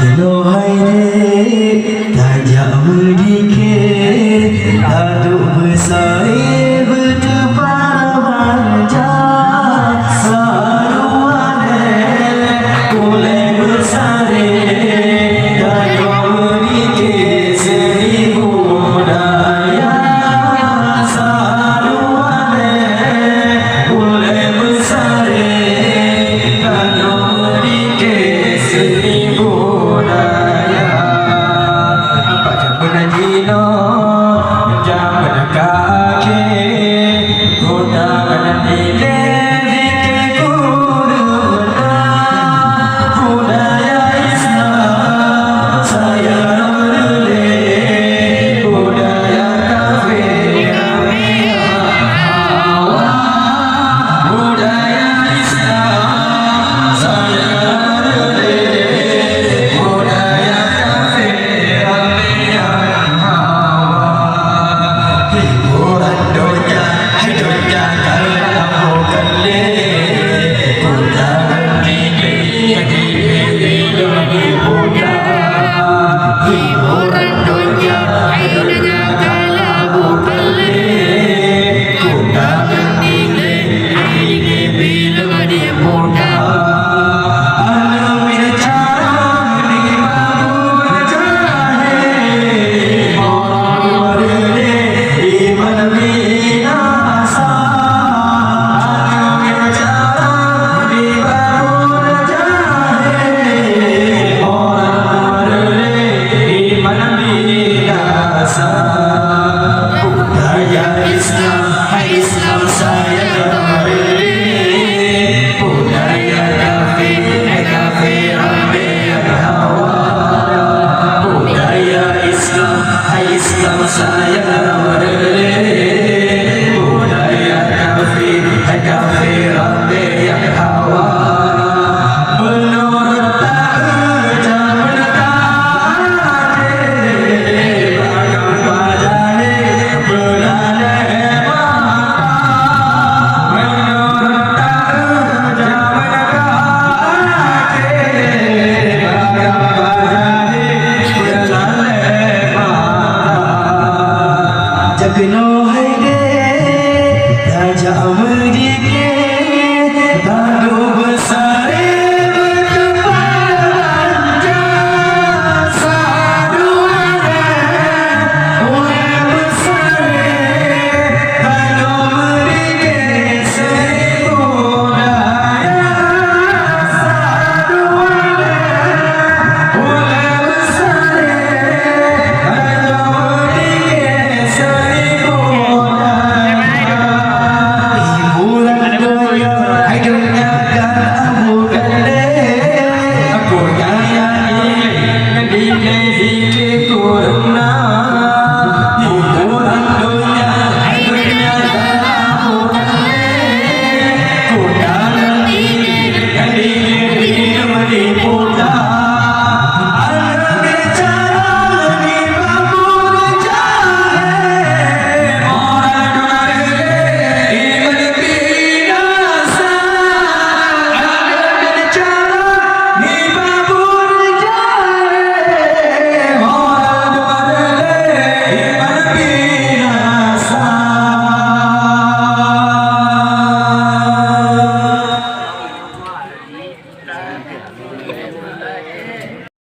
Kilo hai de tajak berdikir aduk bersai berdepan wajah saruan boleh bersari tajak berdikir seribu daya saruan boleh bersari tajak berdikir seribu Dino jangan kaki gunakan nilai budaya Islam saya relay budaya kafir budaya Islam saya relay budaya kafir hiburan dunia hidupnya kalau kali undangan ini hiburan dunia hidupnya kalau kali undangan ini bila dia muda budaya Islam, Islam saya kembali budaya kafir, kafir ambil hawa budaya Islam, Islam saya kembali budaya kafir, kafir ambil hawa menurut Jagno